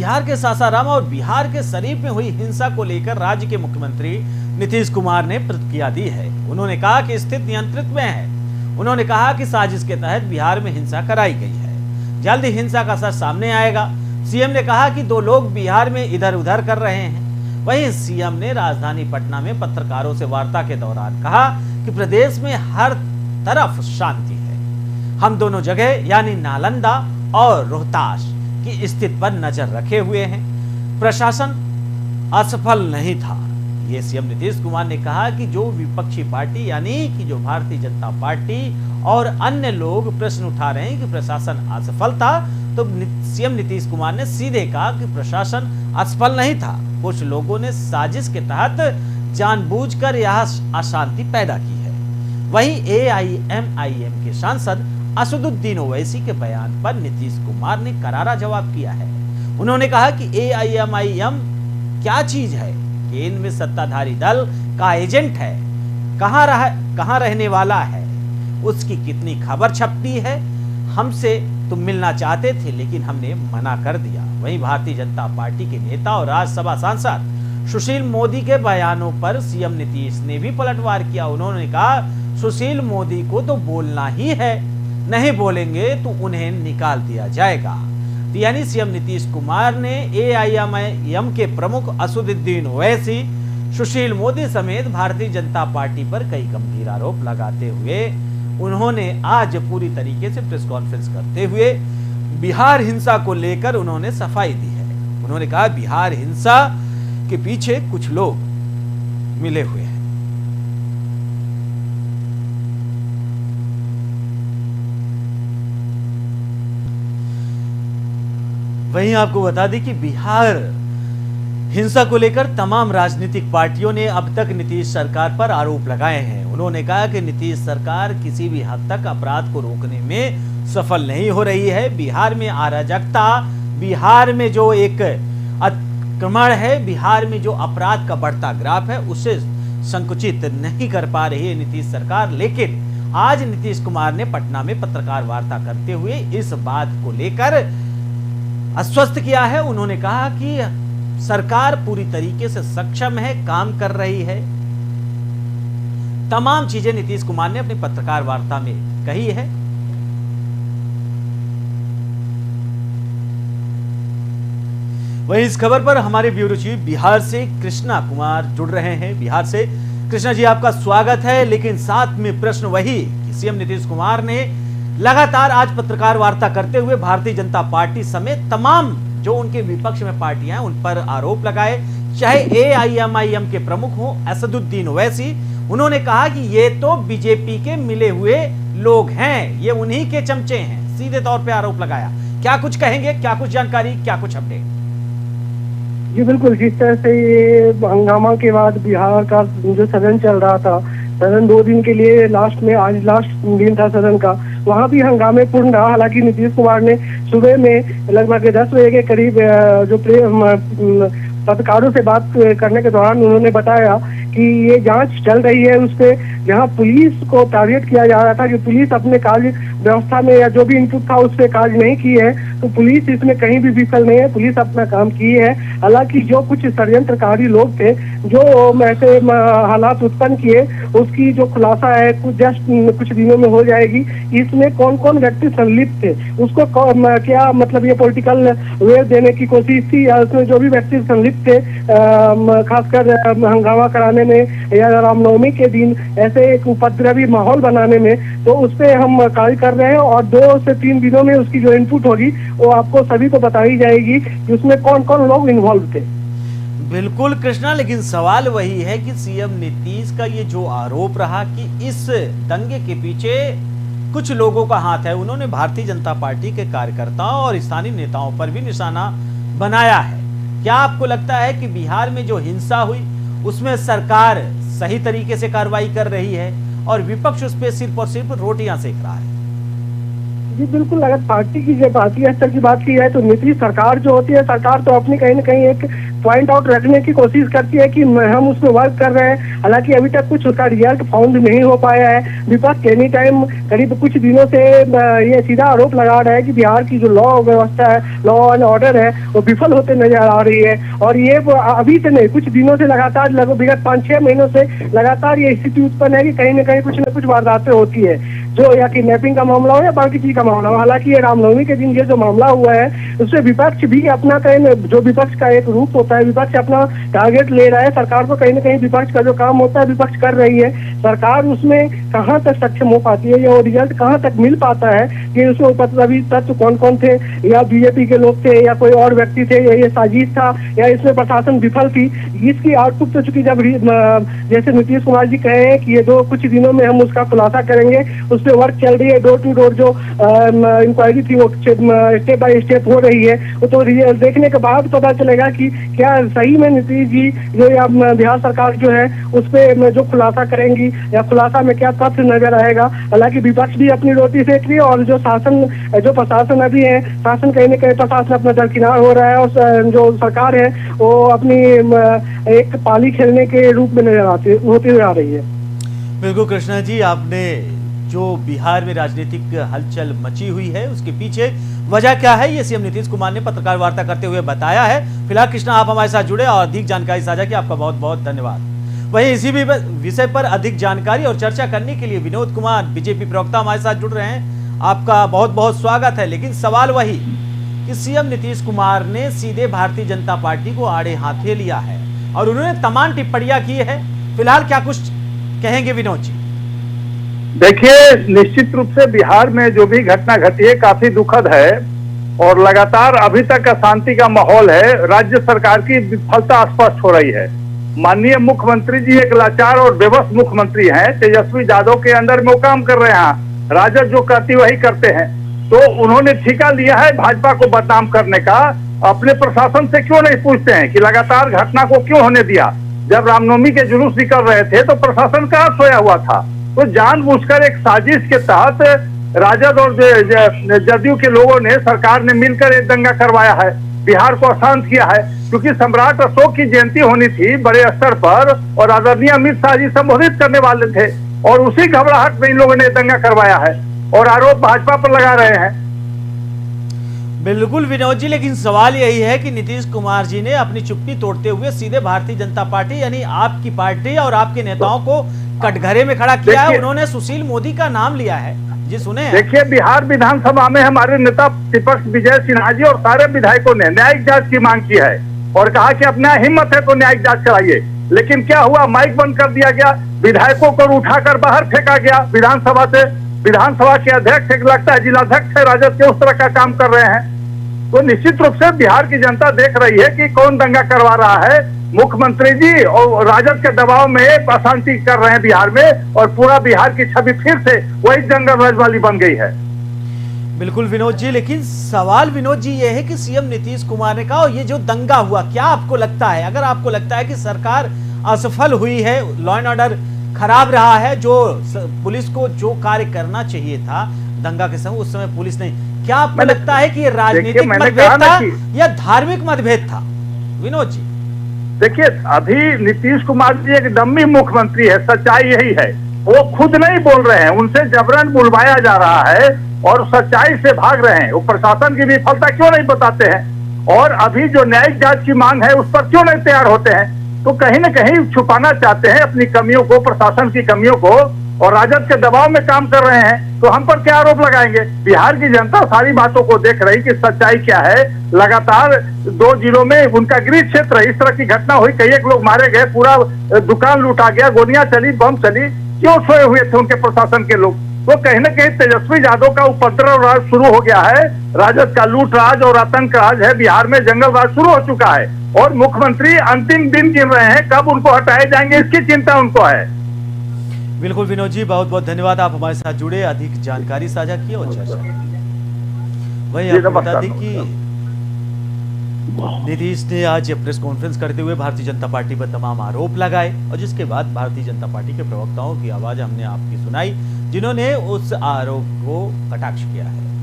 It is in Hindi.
बिहार के सासाराम और बिहार के शरीफ में हुई हिंसा को लेकर राज्य के मुख्यमंत्री नीतीश कुमार ने प्रतिक्रिया दी है। उन्होंने कहा कि स्थिति नियंत्रित में है। उन्होंने कहा कि साजिश के तहत बिहार में हिंसा कराई गई है, जल्द ही हिंसा का सच सामने आएगा। सीएम ने कहा कि 2 लोग बिहार में इधर उधर कर रहे हैं। वहीं सीएम ने राजधानी पटना में पत्रकारों से वार्ता के दौरान कहा कि प्रदेश में हर तरफ शांति है। हम दोनों जगह यानी नालंदा और रोहतास की स्थिति पर नजर रखे हुए हैं। प्रशासन असफल नहीं था। ये सीएम नीतीश कुमार ने कहा कि जो विपक्षी पार्टी यानी कि जो भारतीय जनता पार्टी और अन्य लोग प्रश्न उठा रहे हैं कि प्रशासन असफल था, तो सीएम नीतीश कुमार ने सीधे कहा कि प्रशासन असफल नहीं था। कुछ लोगों ने साजिश के तहत जानबूझकर यह अशांति पैदा की है। वहीं एआईएमआईएम के सांसद असदुद्दीन ओवैसी के बयान पर नीतीश कुमार ने करारा जवाब दिया है। उन्होंने कहा कि एआईएमआईएम क्या चीज है, कि इनमें सत्ताधारी दल का एजेंट है, कहां रहने वाला है, उसकी कितनी खबर छपती है। हमसे तुम मिलना चाहते थे लेकिन हमने मना कर दिया। वहीं भारतीय जनता पार्टी के नेता और राज्यसभा सांसद सुशील मोदी के बयानों पर सीएम नीतीश ने भी पलटवार किया। उन्होंने कहा सुशील मोदी को तो बोलना ही है, नहीं बोलेंगे तो उन्हें निकाल दिया जाएगा। तो यानी सीएम नीतीश कुमार ने एआईएमआईएम के प्रमुख असदुद्दीन ओवैसी, सुशील मोदी समेत भारतीय जनता पार्टी पर कई गंभीर आरोप लगाते हुए उन्होंने आज पूरी तरीके से प्रेस कॉन्फ्रेंस करते हुए बिहार हिंसा को लेकर उन्होंने सफाई दी है। उन्होंने कहा बिहार हिंसा के पीछे कुछ लोग मिले हुए हैं। वहीं आपको बता दें कि बिहार हिंसा को लेकर तमाम राजनीतिक पार्टियों ने अब तक नीतीश सरकार पर आरोप लगाए हैं। उन्होंने कहा कि नीतीश सरकार किसी भी हद तक अपराध को रोकने में सफल नहीं हो रही है। बिहार में अराजकता, बिहार में जो एक आक्रमण है, बिहार में जो अपराध का बढ़ता ग्राफ है, उसे संकुचित नहीं कर पा रही है नीतीश सरकार। लेकिन आज नीतीश कुमार ने पटना में पत्रकार वार्ता करते हुए इस बात को लेकर आश्वस्त किया है। उन्होंने कहा कि सरकार पूरी तरीके से सक्षम है, काम कर रही है। तमाम चीजें नीतीश कुमार ने अपनी पत्रकार वार्ता में कही है। वहीं इस खबर पर हमारे ब्यूरो चीफ बिहार से कृष्णा कुमार जुड़ रहे हैं। बिहार से कृष्णा जी, आपका स्वागत है। लेकिन साथ में प्रश्न वही कि सीएम नीतीश कुमार ने लगातार आज पत्रकार वार्ता करते हुए भारतीय जनता पार्टी समेत तमाम जो उनके विपक्ष में पार्टियां हैं उन पर आरोप लगाए, चाहे एआईएमआईएम के प्रमुख हो असदुद्दीन ओवैसी। उन्होंने कहा कि ये तो बीजेपी के मिले हुए लोग हैं, ये उन्हीं के चमचे हैं, सीधे तौर पे आरोप लगाया। क्या कुछ कहेंगे, क्या कुछ जानकारी, क्या कुछ अपडेट? जी बिल्कुल, जिस तरह से ये हंगामा के बाद बिहार का जो सदन चल रहा था, सदन 2 दिन के लिए आज लास्ट दिन था सदन का, वहाँ भी हंगामे पूर्ण रहा। हालांकि नीतीश कुमार ने सुबह में लगभग 10 बजे के करीब जो पत्रकारों से बात करने के दौरान उन्होंने बताया कि ये जांच चल रही है, उस पे जहां पुलिस को टारगेट किया जा रहा था कि पुलिस अपने कार्य व्यवस्था में या जो भी इनपुट था उस पे कार्य नहीं की है, तो पुलिस इसमें कहीं भी विफल नहीं है, पुलिस अपना काम की है। हालांकि जो कुछ षड्यंत्रकारी लोग थे जो ऐसे हालात उत्पन्न किए, उसकी जो खुलासा है कुछ दिनों में हो जाएगी। इसमें कौन कौन व्यक्ति संलिप्त थे, उसको क्या मतलब ये पॉलिटिकल वेव देने की कोशिश थी, या उसमें जो भी व्यक्ति संलिप्त थे खासकर हंगामा कराने में या रामनवमी के दिन ऐसे एक उपद्रवी माहौल बनाने में, तो उस पर हम कार्य कर रहे हैं और 2 से 3 दिनों में उसकी जो इनपुट होगी वो आपको सभी को बताई जाएगी कि उसमें कौन कौन लोग इन्वॉल्व थे। बिल्कुल कृष्णा, लेकिन सवाल वही है कि सीएम नीतीश का ये जो आरोप रहा कि इस दंगे के पीछे कुछ लोगों का हाथ है, उन्होंने भारतीय जनता पार्टी के कार्यकर्ताओं और स्थानीय नेताओं पर भी निशाना बनाया है। क्या आपको लगता है कि बिहार में जो हिंसा हुई उसमें सरकार सही तरीके से कार्रवाई कर रही है और विपक्ष उस पर सिर्फ और सिर्फ रोटियां सेक रहा है? जी बिल्कुल, अगर पार्टी स्तर की बात की जाए तो नीतीश सरकार जो होती है, सरकार तो अपनी कहीं ना कहीं एक पॉइंट आउट रखने की कोशिश करती है कि हम उसमें वर्क कर रहे हैं। हालांकि अभी तक कुछ उसका रिजल्ट फाउंड नहीं हो पाया है। विपक्ष एनी टाइम करीब कुछ दिनों से ये सीधा आरोप लगा रहा है कि बिहार की जो लॉ व्यवस्था है, लॉ एंड ऑर्डर है, वो विफल होते नजर आ रही है। और ये अभी से नहीं, कुछ दिनों से लगातार, लगभग विगत 5-6 महीनों से लगातार ये स्थिति उत्पन्न है कि कहीं ना कुछ वारदातें होती है, जो या किडनैपिंग का मामला हो या बाकी चीज का मामला हो। हालांकि ये रामनवमी के दिन ये जो मामला हुआ है, उससे विपक्ष भी अपना कहीं, जो विपक्ष का एक रूप होता है, विपक्ष अपना टारगेट ले रहा है। सरकार को कहीं ना कहीं विपक्ष का जो काम होता है विपक्ष कर रही है। सरकार उसमें कहाँ तक सक्षम हो पाती है या रिजल्ट कहाँ तक मिल पाता है कि उसमें उपद्रवी तत्व कौन कौन थे, या बीजेपी के लोग थे या कोई और व्यक्ति थे, या ये साजिश था, या इसमें प्रशासन विफल थी, इसकी आउटपुट तो चूंकि जब जैसे नीतीश कुमार जी कहे हैं कि ये कुछ दिनों में हम उसका खुलासा करेंगे, उस पर वर्क चल रही है। डोर टू डोर जो इंक्वायरी थी वो स्टेप बाय स्टेप हो रही है। वो तो देखने के बाद पता चलेगा कि क्या सही में नीतीश जी जो या बिहार सरकार जो है उस पर जो खुलासा करेंगी या खुलासा में क्या तथ्य नजर आएगा। हालांकि विपक्ष भी अपनी रोटी सेक रही है और जो प्रशासन अभी है, शासन कहीं ना कहीं प्रशासन अपना दरकिनार हो रहा है, और जो सरकार है वो अपनी एक पाली खेलने के रूप में नजर होती हुई आ रही है। बिल्कुल कृष्णा जी, आपने जो बिहार में राजनीतिक हलचल मची हुई है उसके पीछे वजह क्या है, ये सीएम नीतीश कुमार ने पत्रकार वार्ता करते हुए बताया है। फिलहाल कृष्णा, आप हमारे साथ जुड़े और अधिक जानकारी साझा की, आपका बहुत बहुत धन्यवाद। वहीं इसी भी विषय पर अधिक जानकारी और चर्चा करने के लिए विनोद कुमार, बीजेपी प्रवक्ता, हमारे साथ जुड़ रहे हैं। आपका बहुत बहुत स्वागत है। लेकिन सवाल वही कि सीएम नीतीश कुमार ने सीधे भारतीय जनता पार्टी को आड़े हाथे लिया है और उन्होंने तमाम टिप्पणियां की है। फिलहाल क्या कुछ कहेंगे विनोद जी? देखिए, निश्चित रूप से बिहार में जो भी घटना घटी है काफी दुखद है और लगातार अभी तक अशांति का माहौल है। राज्य सरकार की विफलता स्पष्ट हो रही है। माननीय मुख्यमंत्री जी एक लाचार और बेबस मुख्यमंत्री हैं। तेजस्वी यादव के अंदर में वो काम कर रहे हैं, राजद जो कहती वही करते हैं। तो उन्होंने ठेका लिया है भाजपा को बदनाम करने का। अपने प्रशासन से क्यों नहीं पूछते हैं कि लगातार घटना को क्यों होने दिया? जब रामनवमी के जुलूस निकल रहे थे तो प्रशासन कहाँ सोया हुआ था? तो जानबूझकर एक साजिश के तहत राजद और जदयू के लोगों ने, सरकार ने मिलकर एक दंगा करवाया है, बिहार को अशांत किया है। क्योंकि सम्राट अशोक की जयंती होनी थी बड़े स्तर पर और आदरणीय अमित शाह जी संबोधित करने वाले थे और उसी घबराहट में इन लोगों ने दंगा करवाया है और आरोप भाजपा पर लगा रहे हैं। बिल्कुल विनोद जी, लेकिन सवाल यही है कि नीतीश कुमार जी ने अपनी चुप्पी तोड़ते हुए सीधे भारतीय जनता पार्टी यानी आपकी पार्टी और आपके नेताओं को कटघरे में खड़ा किया है। उन्होंने सुशील मोदी का नाम लिया है जी, सुने। देखिए, बिहार विधानसभा में हमारे नेता प्रतिपक्ष विजय सिन्हा जी और सारे विधायकों ने न्यायिक जांच की मांग की है और कहा कि अपना हिम्मत है तो न्यायिक जांच कराइए। लेकिन क्या हुआ? माइक बंद कर दिया गया, विधायकों को उठाकर बाहर फेंका गया विधानसभा से। विधानसभा के अध्यक्ष, लगता है जिलाध्यक्ष है राजद के, उस तरह का काम कर रहे हैं। तो निश्चित रूप से बिहार की जनता देख रही है कि कौन दंगा करवा रहा है। मुख्यमंत्री जी और राजद के दबाव में अशांति कर रहे हैं बिहार में और पूरा बिहार की छवि फिर से वही जंगलराज वाली बन गई है। बिल्कुल विनोद जी, लेकिन सवाल विनोद जी ये है कि सीएम नीतीश कुमार ने कहा ये जो दंगा हुआ, क्या आपको लगता है, अगर आपको लगता है कि सरकार असफल हुई है, लॉ एंड ऑर्डर खराब रहा है, जो पुलिस को जो कार्य करना चाहिए था दंगा के समय, उस समय पुलिस ने, क्या आपको लगता है कि ये राजनीतिक मतभेद था या धार्मिक मतभेद था? विनोद जी देखिए, अभी नीतीश कुमार जी एक डम्मी मुख्यमंत्री है, सच्चाई यही है। वो खुद नहीं बोल रहे हैं, उनसे जबरन बुलवाया जा रहा है और सच्चाई से भाग रहे हैं। वो प्रशासन की विफलता क्यों नहीं बताते हैं और अभी जो न्यायिक जांच की मांग है उस पर क्यों नहीं तैयार होते हैं? तो कहीं न कहीं छुपाना चाहते हैं अपनी कमियों को, प्रशासन की कमियों को, और राजद के दबाव में काम कर रहे हैं। तो हम पर क्या आरोप लगाएंगे? बिहार की जनता सारी बातों को देख रही कि सच्चाई क्या है। लगातार 2 जिलों में उनका गृह क्षेत्र है, इस तरह की घटना हुई, कई एक लोग मारे गए, पूरा दुकान लूटा गया, गोलियां चली, बम चली। क्यों सोए हुए थे उनके प्रशासन के लोग? तो कहीं न कहीं तेजस्वी यादव का उपद्रव राज शुरू हो गया है। राजद का लूट राज और आतंक राज है बिहार में, जंगल राज शुरू हो चुका है और मुख्यमंत्री अंतिम दिन गिन रहे हैं, कब उनको हटाए जाएंगे इसकी चिंता उनको है। बिल्कुल विनोद जी, बहुत बहुत धन्यवाद, आप हमारे साथ जुड़े, अधिक जानकारी साझा की और चर्चा। वही आपको बता दें कि नीतीश ने आज प्रेस कॉन्फ्रेंस करते हुए भारतीय जनता पार्टी पर तमाम आरोप लगाए और जिसके बाद भारतीय जनता पार्टी के प्रवक्ताओं की आवाज हमने आपकी सुनाई, जिन्होंने उस आरोप को कटाक्ष किया है।